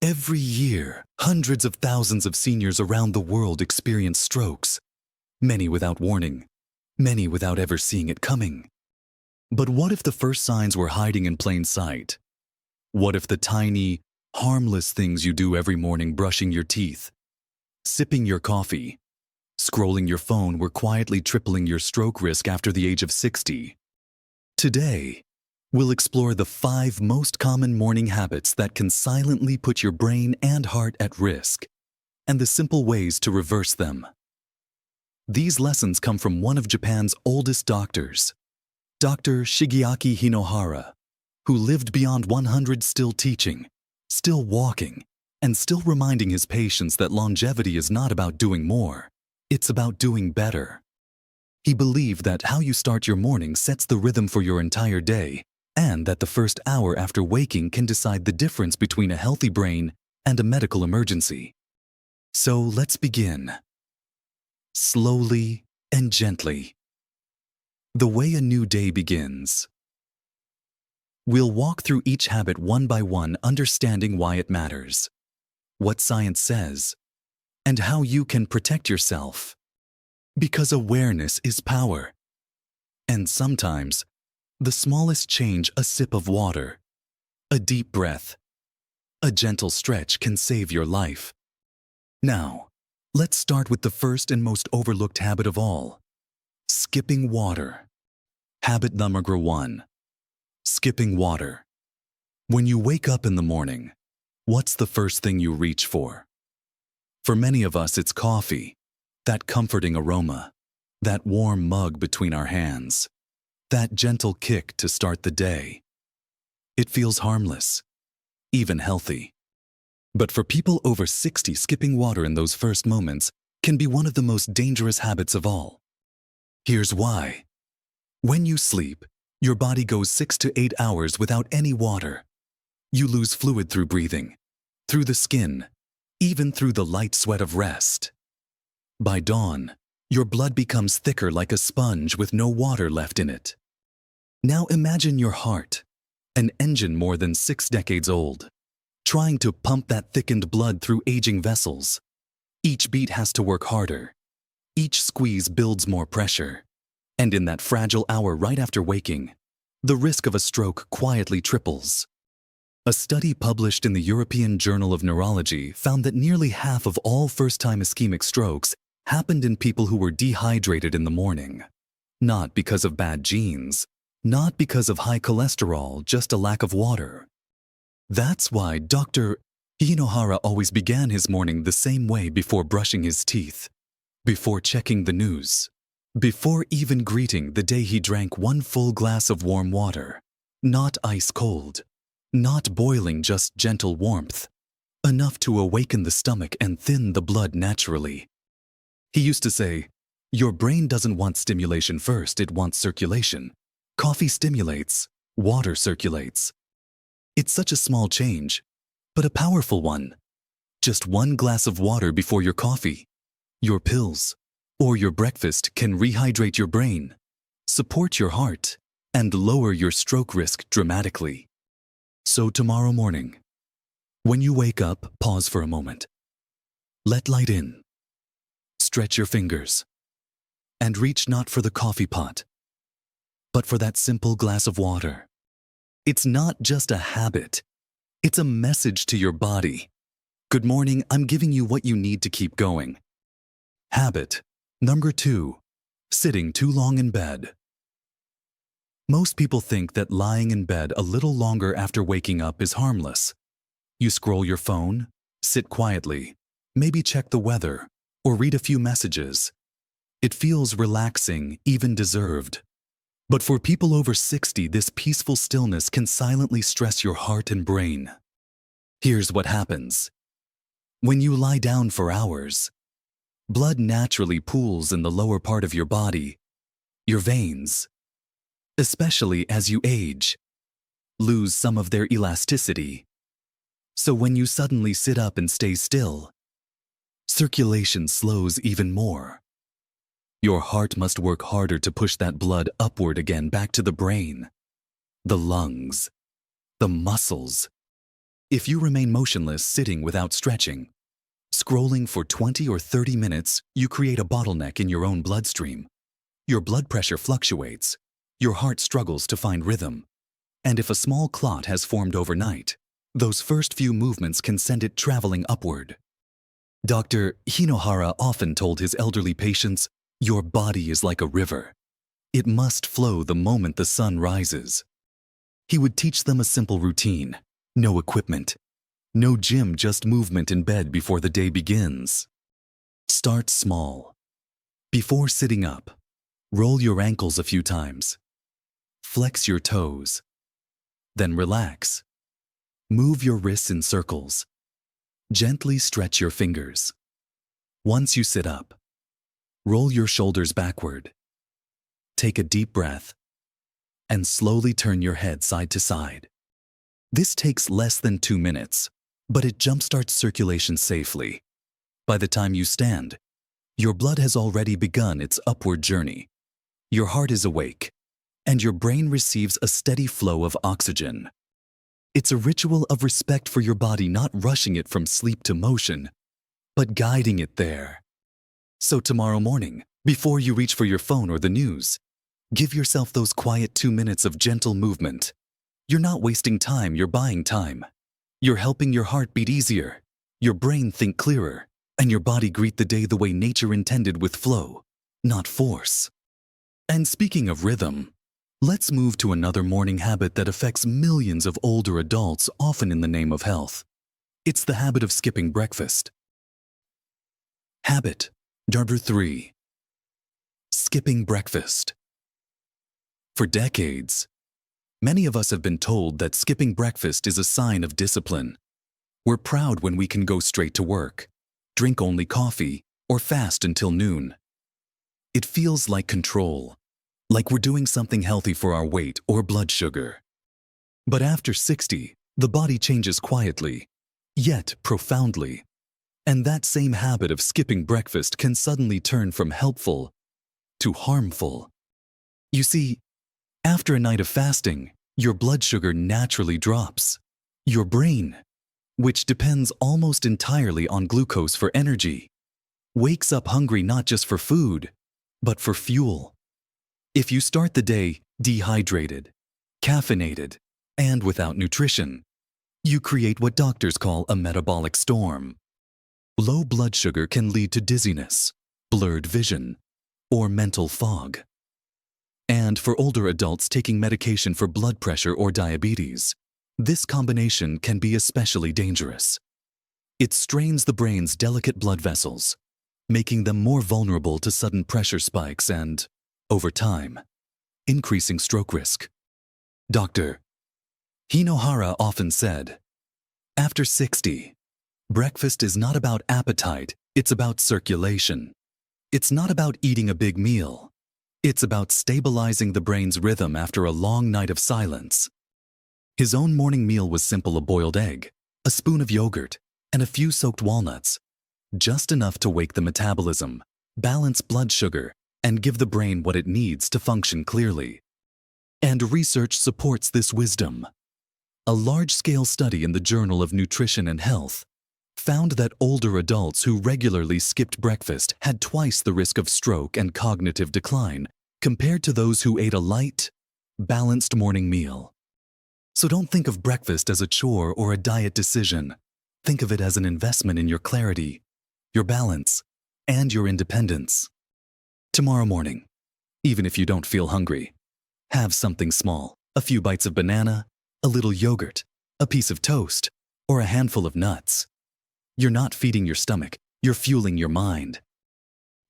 Every year, hundreds of thousands of seniors around the world experience strokes, many without warning, many without ever seeing it coming. But what if the first signs were hiding in plain sight? What if the tiny, harmless things you do every morning, brushing your teeth, sipping your coffee, scrolling your phone, were quietly tripling your stroke risk after the age of 60? Today, we'll explore the 5 most common morning habits that can silently put your brain and heart at risk, and the simple ways to reverse them. These lessons come from one of Japan's oldest doctors, Dr. Shigeaki Hinohara, who lived beyond 100, still teaching, still walking, and still reminding his patients that longevity is not about doing more, it's about doing better. He believed that how you start your morning sets the rhythm for your entire day, and that the first hour after waking can decide the difference between a healthy brain and a medical emergency. So let's begin. Slowly and gently. The way a new day begins. We'll walk through each habit one by one, understanding why it matters, what science says, and how you can protect yourself. Because awareness is power. And sometimes, the smallest change, a sip of water, a deep breath, a gentle stretch, can save your life. Now, let's start with the first and most overlooked habit of all: skipping water. Habit number 1. Skipping water. When you wake up in the morning, what's the first thing you reach for? For many of us, it's coffee, that comforting aroma, that warm mug between our hands, that gentle kick to start the day. It feels harmless, even healthy. But for people over 60, skipping water in those first moments can be one of the most dangerous habits of all. Here's why. When you sleep, your body goes 6 to 8 hours without any water. You lose fluid through breathing, through the skin, even through the light sweat of rest. By dawn, your blood becomes thicker like a sponge with no water left in it. Now imagine your heart, an engine more than 6 decades old, trying to pump that thickened blood through aging vessels. Each beat has to work harder. Each squeeze builds more pressure. And in that fragile hour right after waking, the risk of a stroke quietly triples. A study published in the European Journal of Neurology found that nearly half of all first-time ischemic strokes happened in people who were dehydrated in the morning. Not because of bad genes, not because of high cholesterol, just a lack of water. That's why Dr. Hinohara always began his morning the same way: before brushing his teeth, before checking the news, before even greeting the day. He drank 1 full glass of warm water, not ice cold, not boiling, just gentle warmth, enough to awaken the stomach and thin the blood naturally. He used to say, "Your brain doesn't want stimulation first, it wants circulation. Coffee stimulates, water circulates." It's such a small change, but a powerful one. Just 1 glass of water before your coffee, your pills, or your breakfast can rehydrate your brain, support your heart, and lower your stroke risk dramatically. So tomorrow morning, when you wake up, pause for a moment. Let light in. Stretch your fingers, and reach not for the coffee pot, but for that simple glass of water. It's not just a habit, it's a message to your body. Good morning, I'm giving you what you need to keep going. Habit number 2, sitting too long in bed. Most people think that lying in bed a little longer after waking up is harmless. You scroll your phone, sit quietly, maybe check the weather, or read a few messages. It feels relaxing, even deserved. But for people over 60, this peaceful stillness can silently stress your heart and brain. Here's what happens. When you lie down for hours, blood naturally pools in the lower part of your body. Your veins, especially as you age, lose some of their elasticity. So when you suddenly sit up and stay still, circulation slows even more. Your heart must work harder to push that blood upward again, back to the brain, the lungs, the muscles. If you remain motionless sitting without stretching, scrolling for 20 or 30 minutes, you create a bottleneck in your own bloodstream. Your blood pressure fluctuates, your heart struggles to find rhythm, and if a small clot has formed overnight, those first few movements can send it traveling upward. Dr. Hinohara often told his elderly patients, "Your body is like a river. It must flow the moment the sun rises." He would teach them a simple routine: no equipment, no gym, just movement in bed before the day begins. Start small. Before sitting up, roll your ankles a few times. Flex your toes. Then relax. Move your wrists in circles. Gently stretch your fingers. Once you sit up, roll your shoulders backward. Take a deep breath and slowly turn your head side to side. This takes less than 2 minutes, but it jumpstarts circulation safely. By the time you stand, your blood has already begun its upward journey. Your heart is awake, and your brain receives a steady flow of oxygen. It's a ritual of respect for your body, not rushing it from sleep to motion, but guiding it there. So tomorrow morning, before you reach for your phone or the news, give yourself those quiet 2 minutes of gentle movement. You're not wasting time, you're buying time. You're helping your heart beat easier, your brain think clearer, and your body greet the day the way nature intended, with flow, not force. And speaking of rhythm, let's move to another morning habit that affects millions of older adults, often in the name of health. It's the habit of skipping breakfast. Habit number 3. Skipping breakfast. For decades, many of us have been told that skipping breakfast is a sign of discipline. We're proud when we can go straight to work, drink only coffee, or fast until noon. It feels like control, like we're doing something healthy for our weight or blood sugar. But after 60, the body changes quietly, yet profoundly. And that same habit of skipping breakfast can suddenly turn from helpful to harmful. You see, after a night of fasting, your blood sugar naturally drops. Your brain, which depends almost entirely on glucose for energy, wakes up hungry not just for food, but for fuel. If you start the day dehydrated, caffeinated, and without nutrition, you create what doctors call a metabolic storm. Low blood sugar can lead to dizziness, blurred vision, or mental fog. And for older adults taking medication for blood pressure or diabetes, this combination can be especially dangerous. It strains the brain's delicate blood vessels, making them more vulnerable to sudden pressure spikes and, over time, increasing stroke risk. Dr. Hinohara often said, "After 60, breakfast is not about appetite, it's about circulation. It's not about eating a big meal. It's about stabilizing the brain's rhythm after a long night of silence." His own morning meal was simple: a boiled egg, a spoon of yogurt, and a few soaked walnuts, just enough to wake the metabolism, balance blood sugar, and give the brain what it needs to function clearly. And research supports this wisdom. A large-scale study in the Journal of Nutrition and Health found that older adults who regularly skipped breakfast had twice the risk of stroke and cognitive decline compared to those who ate a light, balanced morning meal. So don't think of breakfast as a chore or a diet decision. Think of it as an investment in your clarity, your balance, and your independence. Tomorrow morning, even if you don't feel hungry, have something small: a few bites of banana, a little yogurt, a piece of toast, or a handful of nuts. You're not feeding your stomach, you're fueling your mind.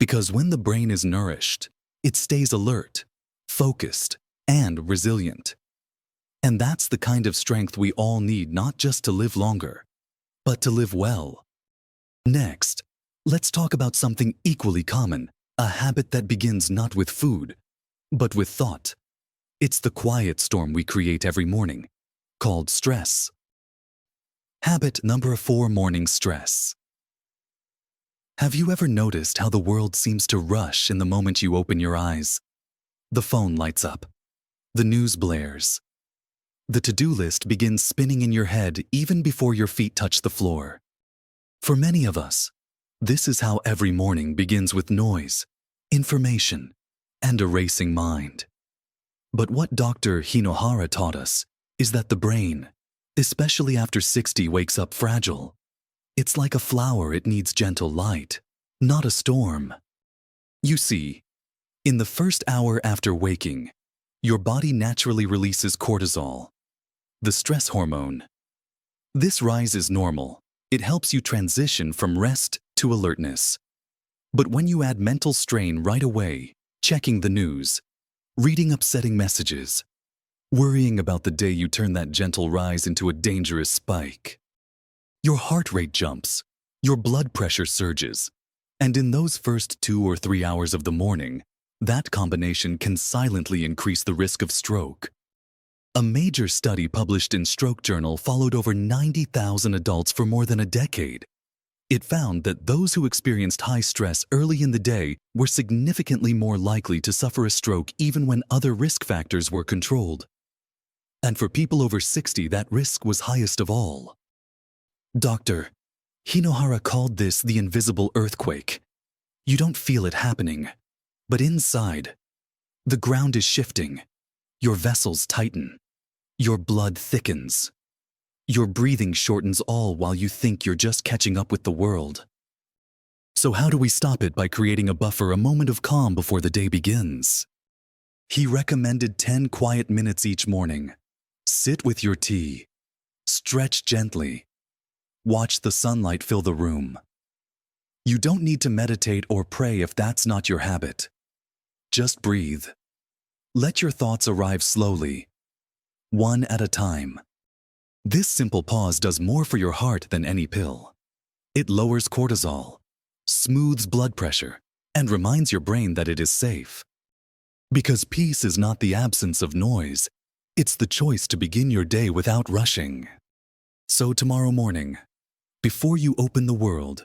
Because when the brain is nourished, it stays alert, focused, and resilient. And that's the kind of strength we all need, not just to live longer, but to live well. Next, let's talk about something equally common, a habit that begins not with food, but with thought. It's the quiet storm we create every morning, called stress. Habit number 4: morning stress. Have you ever noticed how the world seems to rush in the moment you open your eyes? The phone lights up. The news blares. The to-do list begins spinning in your head even before your feet touch the floor. For many of us, this is how every morning begins, with noise, information, and a racing mind. But what Dr. Hinohara taught us is that the brain, especially after 60, wakes up fragile. It's like a flower, it needs gentle light, not a storm. You see, in the first hour after waking, your body naturally releases cortisol, the stress hormone. This rise is normal. It helps you transition from rest to alertness. But when you add mental strain right away, checking the news, reading upsetting messages, worrying about the day, you turn that gentle rise into a dangerous spike. Your heart rate jumps, your blood pressure surges, and in those first 2 or 3 hours of the morning, that combination can silently increase the risk of stroke. A major study published in Stroke Journal followed over 90,000 adults for more than a decade. It found that those who experienced high stress early in the day were significantly more likely to suffer a stroke even when other risk factors were controlled. And for people over 60, that risk was highest of all. Dr. Hinohara called this the invisible earthquake. You don't feel it happening, but inside, the ground is shifting. Your vessels tighten. Your blood thickens. Your breathing shortens, all while you think you're just catching up with the world. So how do we stop it? By creating a buffer, a moment of calm before the day begins. He recommended 10 quiet minutes each morning. Sit with your tea. Stretch gently. Watch the sunlight fill the room. You don't need to meditate or pray if that's not your habit. Just breathe. Let your thoughts arrive slowly, one at a time. This simple pause does more for your heart than any pill. It lowers cortisol, smooths blood pressure, and reminds your brain that it is safe. Because peace is not the absence of noise, it's the choice to begin your day without rushing. So tomorrow morning, before you open the world,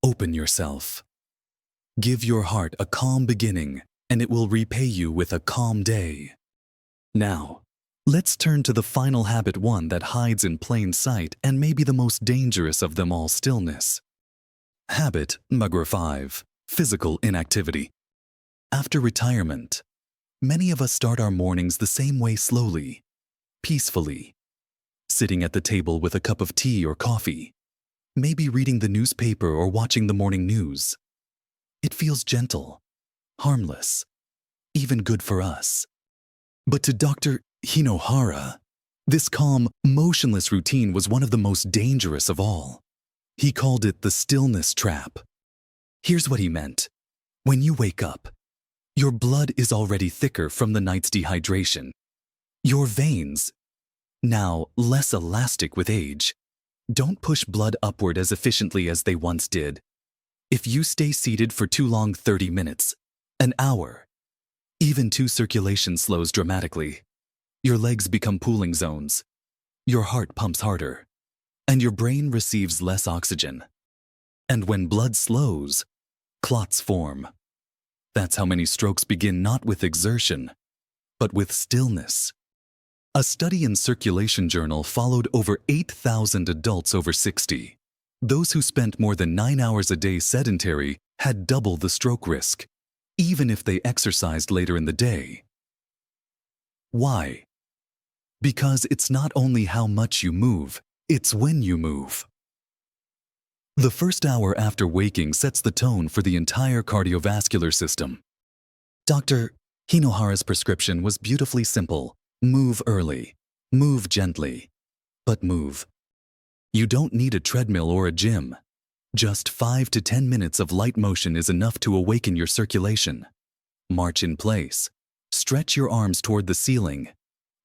open yourself. Give your heart a calm beginning, and it will repay you with a calm day. Now, let's turn to the final habit, one that hides in plain sight and may be the most dangerous of them all: stillness. Habit number 5, physical inactivity. After retirement, many of us start our mornings the same way: slowly, peacefully, sitting at the table with a cup of tea or coffee, maybe reading the newspaper or watching the morning news. It feels gentle, harmless, even good for us. But to Dr. Hinohara, this calm, motionless routine was one of the most dangerous of all. He called it the stillness trap. Here's what he meant. When you wake up, your blood is already thicker from the night's dehydration. Your veins, now less elastic with age, don't push blood upward as efficiently as they once did. If you stay seated for too long, 30 minutes, an hour, even 2, circulation slows dramatically. Your legs become pooling zones. Your heart pumps harder, and your brain receives less oxygen. And when blood slows, clots form. That's how many strokes begin, not with exertion, but with stillness. A study in Circulation Journal followed over 8,000 adults over 60. Those who spent more than 9 hours a day sedentary had double the stroke risk, even if they exercised later in the day. Why? Because it's not only how much you move, it's when you move. The first hour after waking sets the tone for the entire cardiovascular system. Dr. Hinohara's prescription was beautifully simple: move early, move gently, but move. You don't need a treadmill or a gym. Just 5 to 10 minutes of light motion is enough to awaken your circulation. March in place, stretch your arms toward the ceiling,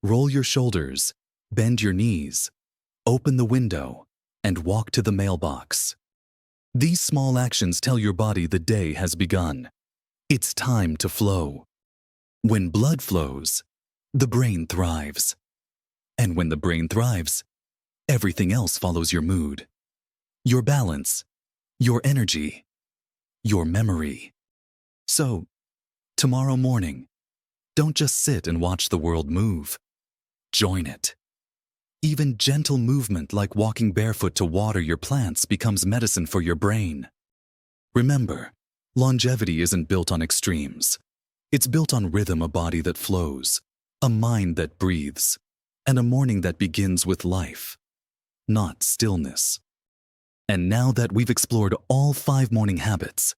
roll your shoulders, bend your knees, open the window, and walk to the mailbox. These small actions tell your body the day has begun. It's time to flow. When blood flows, the brain thrives. And when the brain thrives, everything else follows: your mood, your balance, your energy, your memory. So, tomorrow morning, don't just sit and watch the world move. Join it. Even gentle movement like walking barefoot to water your plants becomes medicine for your brain. Remember, longevity isn't built on extremes. It's built on rhythm, a body that flows, a mind that breathes, and a morning that begins with life, not stillness. And now that we've explored all 5 morning habits,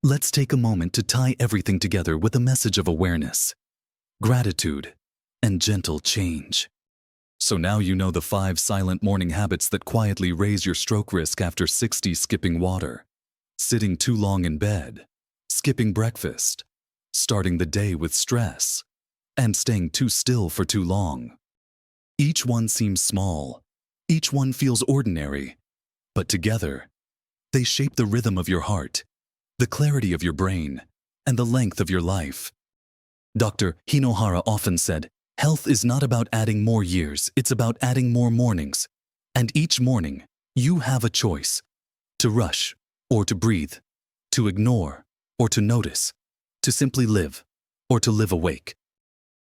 let's take a moment to tie everything together with a message of awareness, gratitude, and gentle change. So now you know the 5 silent morning habits that quietly raise your stroke risk after 60: skipping water, sitting too long in bed, skipping breakfast, starting the day with stress, and staying too still for too long. Each one seems small, each one feels ordinary, but together, they shape the rhythm of your heart, the clarity of your brain, and the length of your life. Dr. Hinohara often said, "Health is not about adding more years, it's about adding more mornings." And each morning, you have a choice: to rush or to breathe, to ignore or to notice, to simply live or to live awake.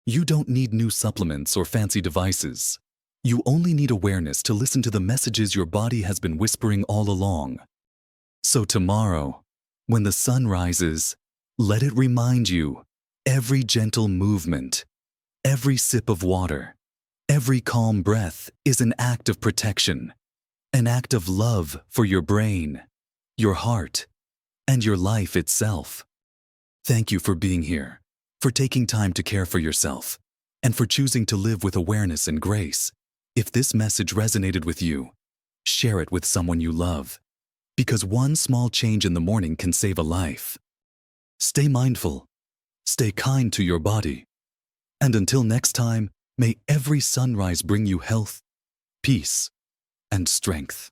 You don't need new supplements or fancy devices. You only need awareness to listen to the messages your body has been whispering all along. So tomorrow, when the sun rises, let it remind you: every gentle movement, every sip of water, every calm breath is an act of protection, an act of love for your brain, your heart, and your life itself. Thank you for being here, for taking time to care for yourself, and for choosing to live with awareness and grace. If this message resonated with you, share it with someone you love, because one small change in the morning can save a life. Stay mindful, stay kind to your body, and until next time, may every sunrise bring you health, peace, and strength.